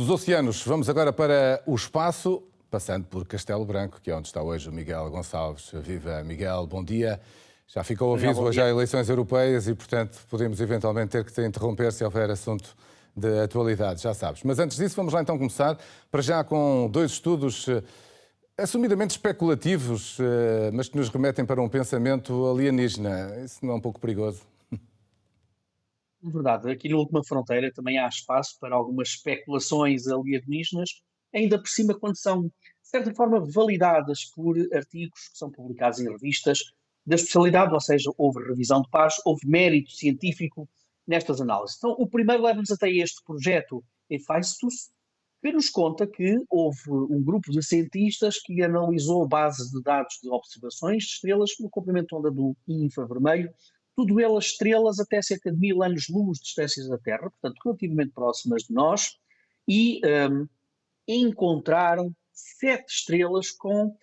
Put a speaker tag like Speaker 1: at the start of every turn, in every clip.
Speaker 1: Dos oceanos, vamos agora para o espaço, passando por Castelo Branco, que é onde está hoje o Miguel Gonçalves. Viva, Miguel, bom dia. Já ficou o aviso, hoje há eleições europeias e, portanto, podemos eventualmente ter que interromper se houver assunto de atualidade, já sabes. Mas antes disso, vamos lá então começar, para já com dois estudos assumidamente especulativos, mas que nos remetem para um pensamento alienígena. Isso não é um pouco perigoso?
Speaker 2: É verdade, aqui na Última Fronteira também há espaço para algumas especulações alienígenas, ainda por cima quando são, de certa forma, validadas por artigos que são publicados em revistas da especialidade, ou seja, houve revisão de pares, houve mérito científico nestas análises. Então, o primeiro leva-nos até este projeto Hephaestus, que nos conta que houve um grupo de cientistas que analisou bases de dados de observações de estrelas no comprimento de onda do infravermelho, tudo elas estrelas até cerca de 1000 anos-luz de espécies da Terra, portanto relativamente próximas de nós, e encontraram 7 estrelas com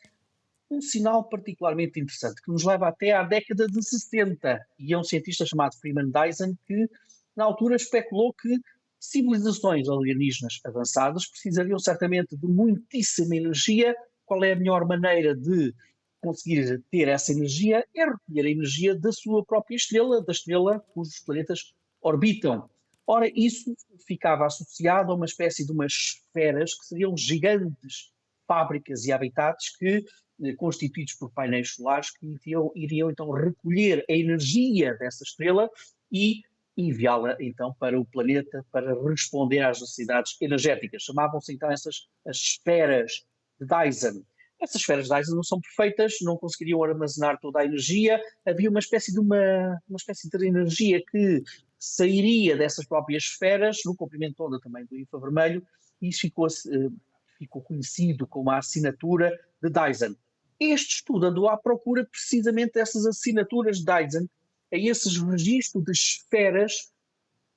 Speaker 2: um sinal particularmente interessante, que nos leva até à década de 60, e é um cientista chamado Freeman Dyson que na altura especulou que civilizações alienígenas avançadas precisariam certamente de muitíssima energia. Qual é a melhor maneira de conseguir ter essa energia? É recolher a energia da sua própria estrela, da estrela cujos planetas orbitam. Ora, isso ficava associado a uma espécie de umas esferas que seriam gigantes fábricas e habitats que, constituídos por painéis solares, que iriam então recolher a energia dessa estrela e enviá-la então para o planeta para responder às necessidades energéticas. Chamavam-se então essas as esferas de Dyson. Essas esferas de Dyson não são perfeitas, não conseguiriam armazenar toda a energia, havia uma espécie de energia que sairia dessas próprias esferas, no comprimento de onda também do infravermelho, e isso ficou conhecido como a assinatura de Dyson. Este estudo andou à procura precisamente dessas assinaturas de Dyson, a esses registros de esferas,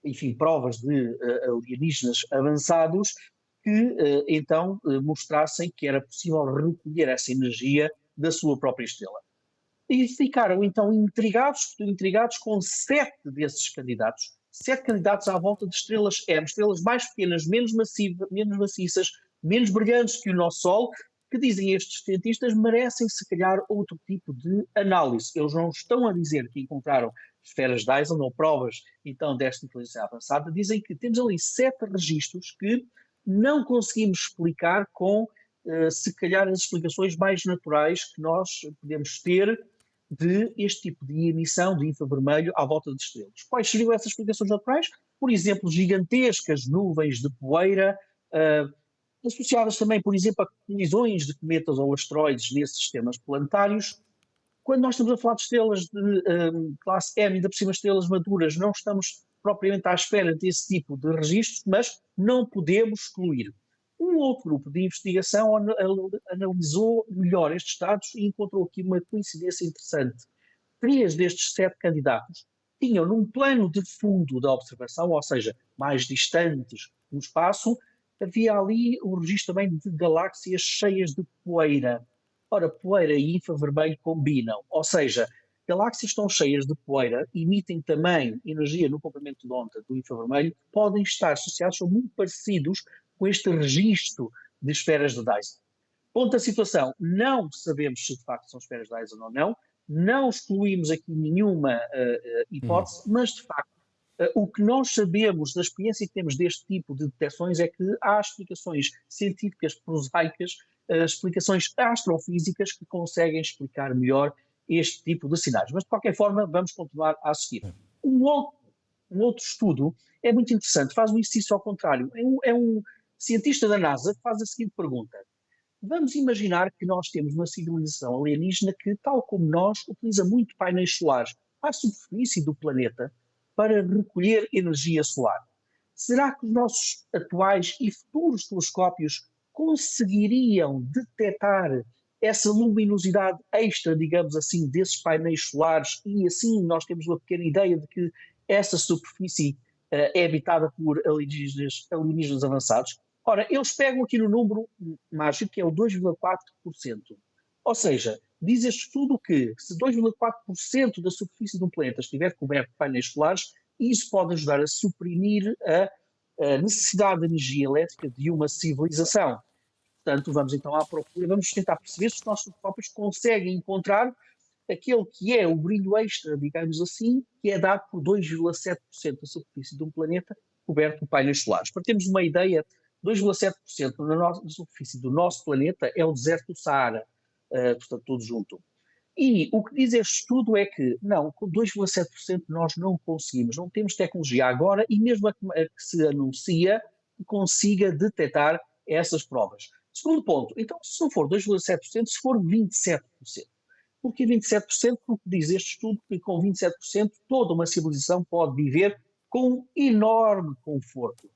Speaker 2: enfim, provas de alienígenas avançados, que então mostrassem que era possível recolher essa energia da sua própria estrela. E ficaram então intrigados com 7 candidatos à volta de estrelas M, estrelas mais pequenas, menos maciças, menos brilhantes que o nosso Sol, que dizem estes cientistas merecem se calhar outro tipo de análise. Eles não estão a dizer que encontraram esferas Dyson ou provas então desta inteligência avançada, dizem que temos ali 7 registros que não conseguimos explicar com se calhar as explicações mais naturais que nós podemos ter de este tipo de emissão de infravermelho à volta de estrelas. Quais seriam essas explicações naturais? Por exemplo, gigantescas nuvens de poeira, associadas também, por exemplo, a colisões de cometas ou asteroides nesses sistemas planetários. Quando nós estamos a falar de estrelas de classe M, ainda por cima estrelas maduras, não estamos propriamente à espera desse tipo de registros, mas não podemos excluir. Um outro grupo de investigação analisou melhor estes dados e encontrou aqui uma coincidência interessante. 3 destes 7 candidatos tinham num plano de fundo da observação, ou seja, mais distantes no espaço, havia ali o registro também de galáxias cheias de poeira. Ora, poeira e infravermelho combinam, ou seja, galáxias tão cheias de poeira emitem também energia no comprimento de onda do infravermelho, podem estar associados, são muito parecidos com este registro de esferas de Dyson. Ponto da situação, não sabemos se de facto são esferas de Dyson ou não, não excluímos aqui nenhuma hipótese, mas de facto o que nós sabemos da experiência que temos deste tipo de detecções é que há explicações científicas prosaicas, explicações astrofísicas que conseguem explicar melhor este tipo de sinais. Mas de qualquer forma vamos continuar a assistir. Um outro estudo é muito interessante, faz um exercício ao contrário. É um cientista da NASA que faz a seguinte pergunta. Vamos imaginar que nós temos uma civilização alienígena que, tal como nós, utiliza muito painéis solares à superfície do planeta para recolher energia solar. Será que os nossos atuais e futuros telescópios conseguiriam detectar essa luminosidade extra, digamos assim, desses painéis solares e assim nós temos uma pequena ideia de que essa superfície é habitada por alienígenas avançados? Ora, eles pegam aqui no número mágico, que é o 2,4%. Ou seja, diz este estudo que se 2,4% da superfície de um planeta estiver coberto de painéis solares, isso pode ajudar a suprimir a a necessidade de energia elétrica de uma civilização. Portanto, vamos então à procura, vamos tentar perceber se os nossos telescópios conseguem encontrar aquele que é o brilho extra, digamos assim, que é dado por 2,7% da superfície de um planeta coberto por painéis solares. Para termos uma ideia, 2,7% da superfície do nosso planeta é o deserto do Saara, portanto, tudo junto. E o que diz este estudo é que, não, com 2,7% nós não conseguimos, não temos tecnologia agora e mesmo a que se anuncia que consiga detectar essas provas. Segundo ponto, então se não for 2,7%, se for 27%. Porque 27%, porque diz este estudo que com 27% toda uma civilização pode viver com enorme conforto.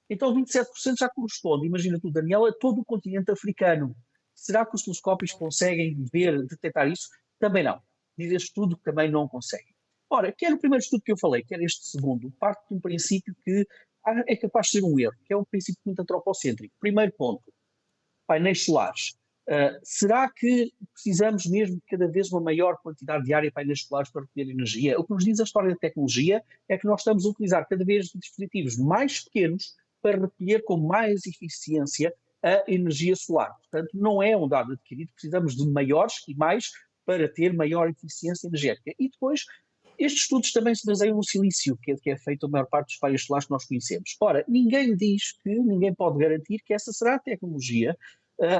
Speaker 2: Então 27% já corresponde, imagina tu, Daniela, todo o continente africano. Será que os telescópios conseguem ver, detectar isso? Também não. Diz este estudo que também não consegue. Ora, quer o primeiro estudo que eu falei, quer este segundo, parte de um princípio que é capaz de ser um erro, que é um princípio muito antropocêntrico. Primeiro ponto, painéis solares. Será que precisamos mesmo de cada vez uma maior quantidade de área de painéis solares para recolher energia? O que nos diz a história da tecnologia é que nós estamos a utilizar cada vez dispositivos mais pequenos para recolher com mais eficiência a energia solar. Portanto, não é um dado adquirido, precisamos de maiores e mais para ter maior eficiência energética. E depois, estes estudos também se baseiam no silício, que é feito a maior parte dos painéis solares que nós conhecemos. Ora, ninguém diz que, ninguém pode garantir que essa será a tecnologia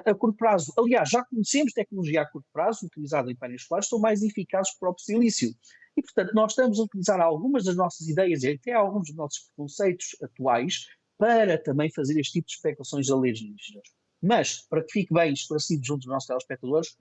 Speaker 2: a curto prazo. Aliás, já conhecemos tecnologia a curto prazo utilizada em painéis solares, são mais eficazes que o próprio silício. E, portanto, nós estamos a utilizar algumas das nossas ideias e até alguns dos nossos preconceitos atuais para também fazer este tipo de especulações alienígenas. Mas, para que fique bem esclarecido junto dos nossos telespectadores,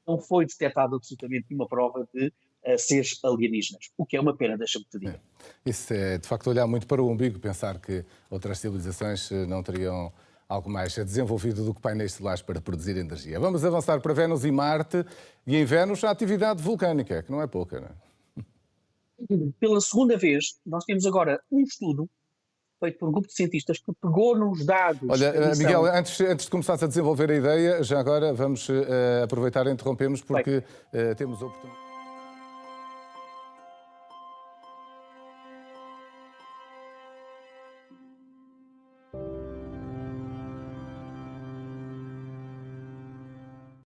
Speaker 2: não foi detectada absolutamente nenhuma prova de seres alienígenas, o que é uma pena, deixa-me te dizer.
Speaker 1: Isso é, de facto, olhar muito para o umbigo, pensar que outras civilizações não teriam algo mais desenvolvido do que painéis solares para produzir energia. Vamos avançar para Vênus e Marte, e em Vênus a atividade vulcânica, que não é pouca, não é?
Speaker 2: Pela segunda vez, nós temos agora um estudo feito por um grupo de cientistas que pegou nos dados...
Speaker 1: Olha, Miguel, antes de começares a desenvolver a ideia, já agora vamos aproveitar e interrompemos porque temos a oportunidade...